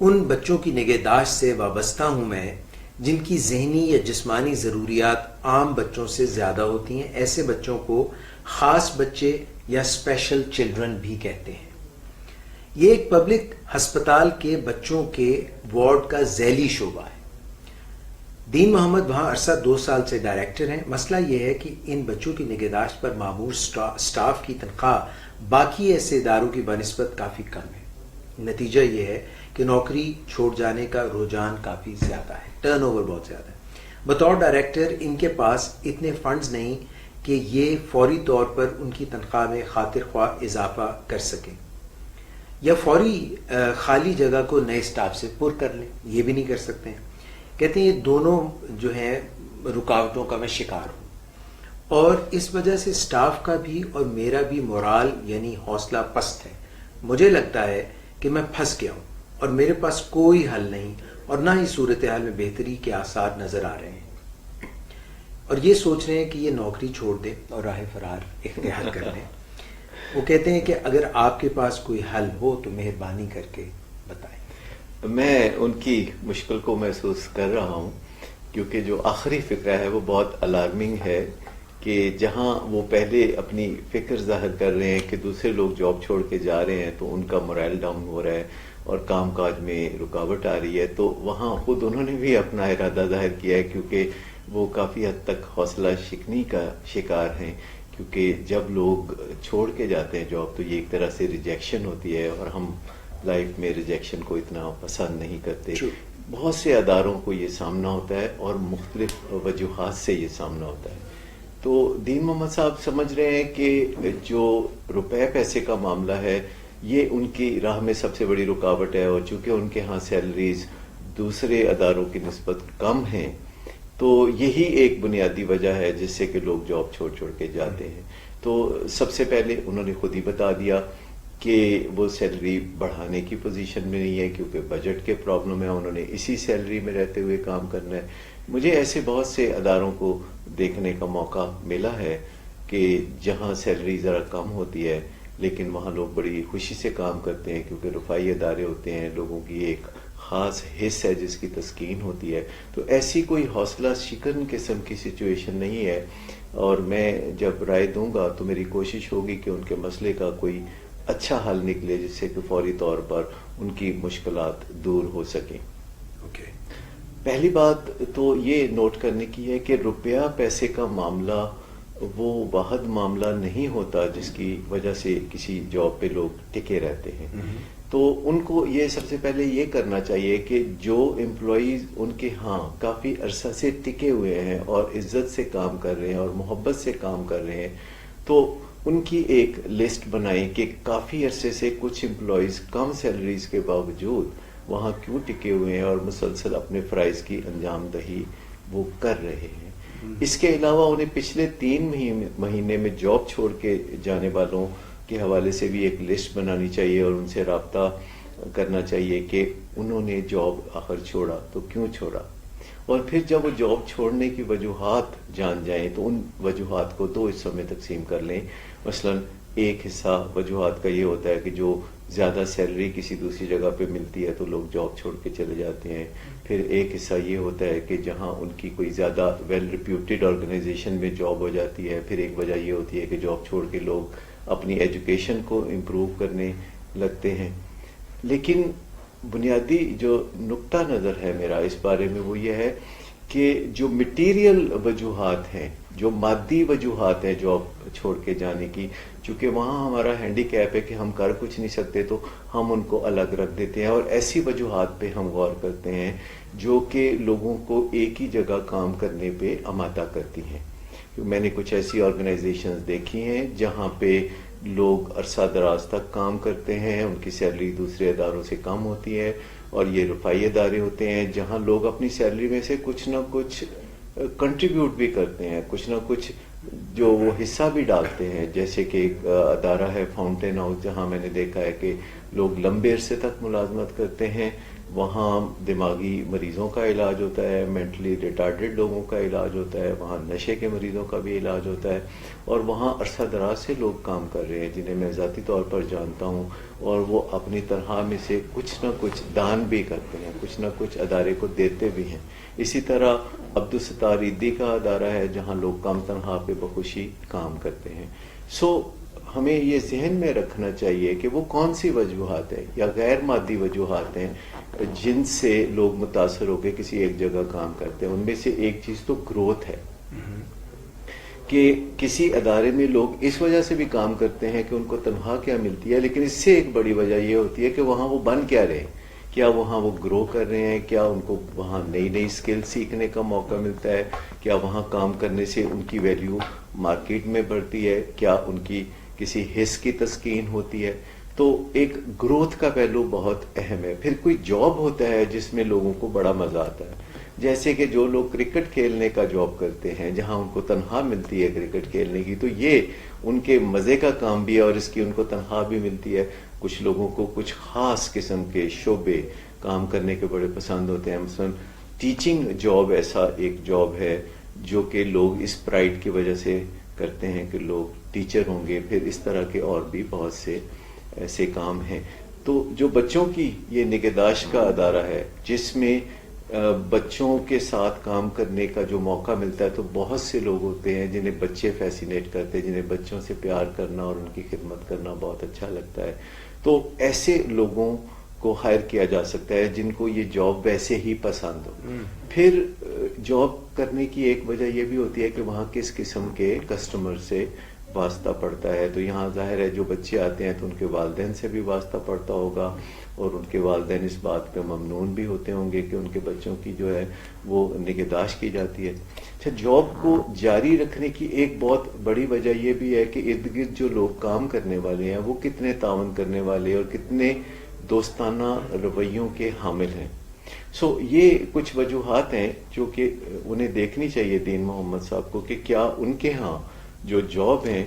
ان بچوں کی نگہداشت سے وابستہ ہوں میں جن کی ذہنی یا جسمانی ضروریات عام بچوں سے زیادہ ہوتی ہیں. ایسے بچوں کو خاص بچے یا اسپیشل چلڈرن بھی کہتے ہیں. یہ ایک پبلک ہسپتال کے بچوں کے وارڈ کا ذیلی شعبہ ہے. دین محمد وہاں عرصہ 2 سال سے ڈائریکٹر ہیں. مسئلہ یہ ہے کہ ان بچوں کی نگہداشت پر معمور سٹاف کی تنخواہ باقی ایسے اداروں کی بنسبت کافی کم ہے. نتیجہ یہ ہے کہ نوکری چھوڑ جانے کا رجحان کافی زیادہ ہے، ٹرن اوور بہت زیادہ ہے. بطور ڈائریکٹر ان کے پاس اتنے فنڈز نہیں کہ یہ فوری طور پر ان کی تنخواہ میں خاطر خواہ اضافہ کر سکیں یا فوری خالی جگہ کو نئے سٹاف سے پر کر لیں. یہ بھی نہیں کر سکتے ہیں. کہتے ہیں یہ دونوں جو ہیں رکاوٹوں کا میں شکار ہوں، اور اس وجہ سے سٹاف کا بھی اور میرا بھی مورال یعنی حوصلہ پست ہے. مجھے لگتا ہے کہ میں پھنس گیا ہوں اور میرے پاس کوئی حل نہیں، اور نہ ہی صورتحال میں بہتری کے آثار نظر آ رہے ہیں، اور یہ سوچ رہے ہیں کہ یہ نوکری چھوڑ دیں اور راہ فرار اختیار کر لیں. وہ کہتے ہیں کہ اگر آپ کے پاس کوئی حل ہو تو مہربانی کر کے بتائیں. میں ان کی مشکل کو محسوس کر رہا ہوں، کیونکہ جو آخری فقرہ ہے وہ بہت الارمنگ ہے کہ جہاں وہ پہلے اپنی فکر ظاہر کر رہے ہیں کہ دوسرے لوگ جاب چھوڑ کے جا رہے ہیں تو ان کا مورائل ڈاؤن ہو رہا ہے اور کام کاج میں رکاوٹ آ رہی ہے، تو وہاں خود انہوں نے بھی اپنا ارادہ ظاہر کیا ہے، کیونکہ وہ کافی حد تک حوصلہ شکنی کا شکار ہیں. کیونکہ جب لوگ چھوڑ کے جاتے ہیں جاب تو یہ ایک طرح سے ریجیکشن ہوتی ہے، اور ہم لائف میں ریجیکشن کو اتنا پسند نہیں کرتے. بہت سے اداروں کو یہ سامنا ہوتا ہے اور مختلف وجوہات سے یہ سامنا ہوتا ہے. تو دین محمد صاحب سمجھ رہے ہیں کہ جو روپے پیسے کا معاملہ ہے یہ ان کی راہ میں سب سے بڑی رکاوٹ ہے، اور چونکہ ان کے ہاں سیلریز دوسرے اداروں کی نسبت کم ہیں تو یہی ایک بنیادی وجہ ہے جس سے کہ لوگ جاب چھوڑ کے جاتے ہیں. تو سب سے پہلے انہوں نے خود ہی بتا دیا کہ وہ سیلری بڑھانے کی پوزیشن میں نہیں ہے کیونکہ بجٹ کے پرابلم ہے، انہوں نے اسی سیلری میں رہتے ہوئے کام کرنا ہے. مجھے ایسے بہت سے اداروں کو دیکھنے کا موقع ملا ہے کہ جہاں سیلری ذرا کم ہوتی ہے لیکن وہاں لوگ بڑی خوشی سے کام کرتے ہیں، کیونکہ رفاہی ادارے ہوتے ہیں، لوگوں کی ایک خاص حص ہے جس کی تسکین ہوتی ہے. تو ایسی کوئی حوصلہ شکن قسم کی سچویشن نہیں ہے، اور میں جب رائے دوں گا تو میری کوشش ہوگی کہ ان کے مسئلے کا کوئی اچھا حل نکلے جس سے کہ فوری طور پر ان کی مشکلات دور ہو سکیں. پہلی بات تو یہ نوٹ کرنے کی ہے کہ روپیہ پیسے کا معاملہ وہ واحد معاملہ نہیں ہوتا جس کی وجہ سے کسی جاب پہ لوگ ٹکے رہتے ہیں. تو ان کو یہ سب سے پہلے یہ کرنا چاہیے کہ جو امپلائیز ان کے ہاں کافی عرصہ سے ٹکے ہوئے ہیں اور عزت سے کام کر رہے ہیں اور محبت سے کام کر رہے ہیں، تو ان کی ایک لسٹ بنائیں کہ کافی عرصے سے کچھ امپلائیز کم سیلریز کے باوجود وہاں کیوں ٹکے ہوئے ہیں اور مسلسل اپنے فرائض کی انجام دہی وہ کر رہے ہیں. اس کے علاوہ انہیں پچھلے 3 مہینے میں جاب چھوڑ کے جانے والوں کے حوالے سے بھی ایک لسٹ بنانی چاہیے اور ان سے رابطہ کرنا چاہیے کہ انہوں نے جاب آخر چھوڑا تو کیوں چھوڑا. اور پھر جب وہ جاب چھوڑنے کی وجوہات جان جائیں تو ان وجوہات کو 2 حصوں میں تقسیم کر لیں. مثلا ایک حصہ وجوہات کا یہ ہوتا ہے کہ جو زیادہ سیلری کسی دوسری جگہ پہ ملتی ہے تو لوگ جاب چھوڑ کے چلے جاتے ہیں. پھر ایک حصہ یہ ہوتا ہے کہ جہاں ان کی کوئی زیادہ ویل ریپیوٹیڈ آرگنائزیشن میں جاب ہو جاتی ہے. پھر ایک وجہ یہ ہوتی ہے کہ جاب چھوڑ کے لوگ اپنی ایجوکیشن کو امپروو کرنے لگتے ہیں. لیکن بنیادی جو نقطہ نظر ہے میرا اس بارے میں وہ یہ ہے کہ جو مٹیریل وجوہات ہیں، جو مادی وجوہات ہیں جاب چھوڑ کے جانے کی، چونکہ وہاں ہمارا ہینڈی کیپ ہے کہ ہم کر کچھ نہیں سکتے تو ہم ان کو الگ رکھ دیتے ہیں اور ایسی وجوہات پہ ہم غور کرتے ہیں جو کہ لوگوں کو ایک ہی جگہ کام کرنے پہ آمادہ کرتی ہیں. میں نے کچھ ایسی آرگنائزیشنز دیکھی ہیں جہاں پہ لوگ عرصہ دراز تک کام کرتے ہیں، ان کی سیلری دوسرے اداروں سے کم ہوتی ہے، اور یہ رفاہی ادارے ہوتے ہیں جہاں لوگ اپنی سیلری میں سے کچھ نہ کچھ کنٹریبیوٹ بھی کرتے ہیں، کچھ نہ کچھ جو وہ حصہ بھی ڈالتے ہیں. جیسے کہ ایک ادارہ ہے فاؤنٹین ہاؤس، جہاں میں نے دیکھا ہے کہ لوگ لمبے عرصے تک ملازمت کرتے ہیں وہاں دماغی مریضوں کا علاج ہوتا ہے، مینٹلی ریٹارڈڈ لوگوں کا علاج ہوتا ہے، وہاں نشے کے مریضوں کا بھی علاج ہوتا ہے، اور وہاں عرصہ دراز سے لوگ کام کر رہے ہیں جنہیں میں ذاتی طور پر جانتا ہوں، اور وہ اپنی تنخواہ میں سے کچھ نہ کچھ دان بھی کرتے ہیں، کچھ نہ کچھ ادارے کو دیتے بھی ہیں. اسی طرح عبدالستار ایدی کا ادارہ ہے جہاں لوگ کم تنخواہ پہ بخوشی کام کرتے ہیں. ہمیں یہ ذہن میں رکھنا چاہیے کہ وہ کون سی وجوہات ہیں یا غیر مادی وجوہات ہیں جن سے لوگ متاثر ہو کے کسی ایک جگہ کام کرتے ہیں. ان میں سے ایک چیز تو گروتھ ہے کہ کسی ادارے میں لوگ اس وجہ سے بھی کام کرتے ہیں کہ ان کو تنخواہ کیا ملتی ہے، لیکن اس سے ایک بڑی وجہ یہ ہوتی ہے کہ وہاں وہ بن کیا رہے، کیا وہاں وہ گرو کر رہے ہیں، کیا ان کو وہاں نئی نئی اسکل سیکھنے کا موقع ملتا ہے، کیا وہاں کام کرنے سے ان کی ویلیو مارکیٹ میں بڑھتی ہے، کیا ان کی کسی حص کی تسکین ہوتی ہے. تو ایک گروتھ کا پہلو بہت اہم ہے. پھر کوئی جاب ہوتا ہے جس میں لوگوں کو بڑا مزہ آتا ہے، جیسے کہ جو لوگ کرکٹ کھیلنے کا جاب کرتے ہیں جہاں ان کو تنخواہ ملتی ہے کرکٹ کھیلنے کی، تو یہ ان کے مزے کا کام بھی ہے اور اس کی ان کو تنخواہ بھی ملتی ہے. کچھ لوگوں کو کچھ خاص قسم کے شعبے کام کرنے کے بڑے پسند ہوتے ہیں. مثلا ٹیچنگ جاب ایسا ایک جاب ہے جو کہ لوگ اس پرائڈ کی وجہ سے کرتے ہیں کہ لوگ ٹیچر ہوں گے. پھر اس طرح کے اور بھی بہت سے ایسے کام ہیں. تو جو بچوں کی یہ نگہداشت کا ادارہ ہے جس میں بچوں کے ساتھ کام کرنے کا جو موقع ملتا ہے، تو بہت سے لوگ ہوتے ہیں جنہیں بچے فیسینیٹ کرتے ہیں، جنہیں بچوں سے پیار کرنا اور ان کی خدمت کرنا بہت اچھا لگتا ہے. تو ایسے لوگوں کو ہائر کیا جا سکتا ہے جن کو یہ جاب ویسے ہی پسند ہو. پھر جاب کرنے کی ایک وجہ یہ بھی ہوتی ہے کہ وہاں کس قسم کے کسٹمر سے واسطہ پڑتا ہے. تو یہاں ظاہر ہے جو بچے آتے ہیں تو ان کے والدین سے بھی واسطہ پڑتا ہوگا، اور ان کے والدین اس بات پہ ممنون بھی ہوتے ہوں گے کہ ان کے بچوں کی جو ہے وہ نگہداشت کی جاتی ہے. اچھا، جاب کو جاری رکھنے کی ایک بہت بڑی وجہ یہ بھی ہے کہ ارد گرد جو لوگ کام کرنے والے ہیں وہ کتنے تعاون کرنے والے اور کتنے دوستانہ رویوں کے حامل ہیں. یہ کچھ وجوہات ہیں جو کہ انہیں دیکھنی چاہیے دین محمد صاحب کو کہ کیا ان کے ہاں جو جاب ہیں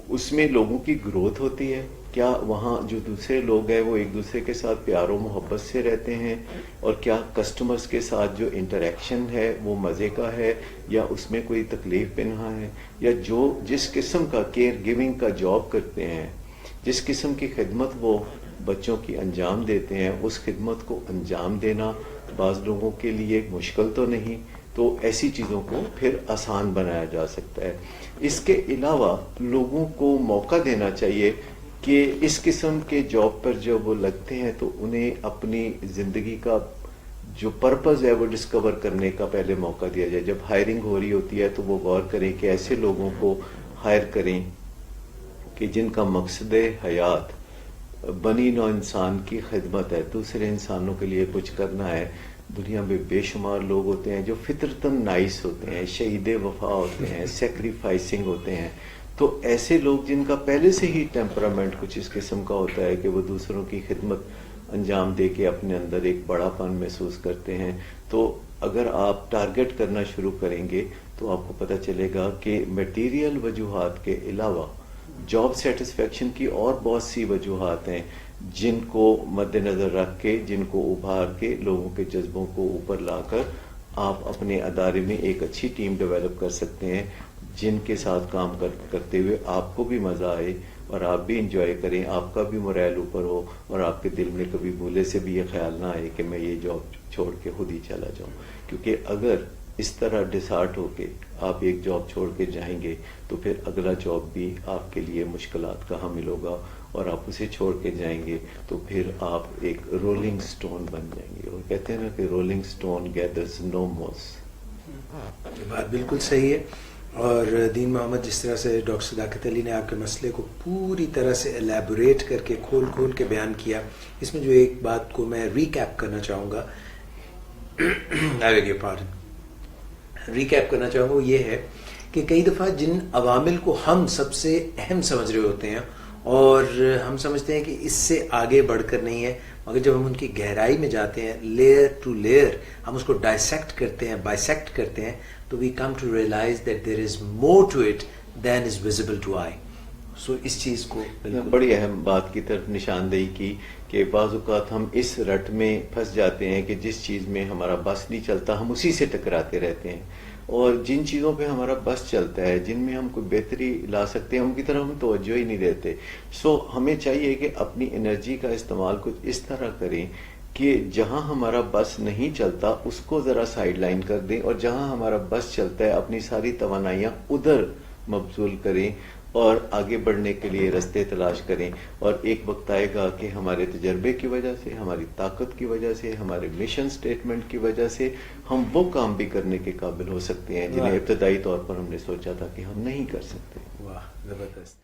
اس میں لوگوں کی گروتھ ہوتی ہے، کیا وہاں جو دوسرے لوگ ہیں وہ ایک دوسرے کے ساتھ پیار و محبت سے رہتے ہیں، اور کیا کسٹمرز کے ساتھ جو انٹریکشن ہے وہ مزے کا ہے یا اس میں کوئی تکلیف پنہا ہے، یا جس قسم کا کیئر گیونگ کا جاب کرتے ہیں، جس قسم کی خدمت وہ بچوں کی انجام دیتے ہیں، اس خدمت کو انجام دینا بعض لوگوں کے لیے مشکل تو نہیں. تو ایسی چیزوں کو پھر آسان بنایا جا سکتا ہے. اس کے علاوہ لوگوں کو موقع دینا چاہیے کہ اس قسم کے جاب پر جب وہ لگتے ہیں تو انہیں اپنی زندگی کا جو پرپز ہے وہ ڈسکور کرنے کا پہلے موقع دیا جائے. جب ہائرنگ ہو رہی ہوتی ہے تو وہ غور کریں کہ ایسے لوگوں کو ہائر کریں کہ جن کا مقصد حیات بنی نوع انسان کی خدمت ہے، دوسرے انسانوں کے لیے کچھ کرنا ہے. دنیا میں بے شمار لوگ ہوتے ہیں جو فطرتاً نائس ہوتے ہیں، شہید وفا ہوتے ہیں، سیکریفائسنگ ہوتے ہیں. تو ایسے لوگ جن کا پہلے سے ہی ٹیمپرامنٹ کچھ اس قسم کا ہوتا ہے کہ وہ دوسروں کی خدمت انجام دے کے اپنے اندر ایک بڑا پن محسوس کرتے ہیں، تو اگر آپ ٹارگٹ کرنا شروع کریں گے تو آپ کو پتہ چلے گا کہ میٹیریل وجوہات کے علاوہ جاب سیٹسفیکشن کی اور بہت سی وجوہات ہیں جن کو مد نظر رکھ کے، جن کو ابھار کے لوگوں کے جذبوں کو اوپر لا کر آپ اپنے ادارے میں ایک اچھی ٹیم ڈیولپ کر سکتے ہیں جن کے ساتھ کام کرتے ہوئے آپ کو بھی مزہ آئے اور آپ بھی انجوائے کریں، آپ کا بھی مرائل اوپر ہو، اور آپ کے دل میں کبھی بھولے سے بھی یہ خیال نہ آئے کہ میں یہ جاب چھوڑ کے خود ہی چلا جاؤں. کیونکہ اگر اس طرح ڈسہارٹ ہو کے آپ ایک جاب چھوڑ کے جائیں گے تو پھر اگلا جاب بھی آپ کے لیے مشکلات کا حامل ہوگا، اور آپ اسے چھوڑ کے جائیں گے تو پھر آپ ایک رولنگ سٹون بن جائیں گے. اور کہتے ہیں نا کہ رولنگ سٹون گیدرز نو موس. یہ بات بالکل صحیح ہے. اور دین محمد جس طرح سے ڈاکٹر صداقت علی نے آپ کے مسئلے کو پوری طرح سے الیبوریٹ کر کے کھول کے بیان کیا، اس میں جو ایک بات کو میں ریکیپ کرنا چاہوں گا، ریکیپ کرنا چاہوں گا، وہ یہ ہے کہ کئی دفعہ جن عوامل کو ہم سب سے اہم سمجھ رہے ہوتے ہیں اور ہم سمجھتے ہیں کہ اس سے آگے بڑھ کر نہیں ہے، مگر جب ہم ان کی گہرائی میں جاتے ہیں، لیئر ٹو لیئر ہم اس کو ڈائسیکٹ کرتے ہیں، بائسیکٹ کرتے ہیں، تو we come to realise that there is more to it than is visible to eye. So اس چیز کو بڑی اہم بات کی طرف نشاندہی کی کہ بعض اوقات ہم اس رٹ میں پھنس جاتے ہیں کہ جس چیز میں ہمارا بس نہیں چلتا ہم اسی سے ٹکراتے رہتے ہیں، اور جن چیزوں پہ ہمارا بس چلتا ہے، جن میں ہم کوئی بہتری لا سکتے ہیں، ان کی طرف ہم توجہ ہی نہیں دیتے. سو ہمیں چاہیے کہ اپنی انرجی کا استعمال کچھ اس طرح کریں کہ جہاں ہمارا بس نہیں چلتا اس کو ذرا سائیڈ لائن کر دیں، اور جہاں ہمارا بس چلتا ہے اپنی ساری توانائیاں ادھر مبذول کریں اور آگے بڑھنے کے لیے راستے تلاش کریں. اور ایک وقت آئے گا کہ ہمارے تجربے کی وجہ سے، ہماری طاقت کی وجہ سے، ہمارے مشن سٹیٹمنٹ کی وجہ سے ہم وہ کام بھی کرنے کے قابل ہو سکتے ہیں جنہیں ابتدائی طور پر ہم نے سوچا تھا کہ ہم نہیں کر سکتے. واہ، زبردست.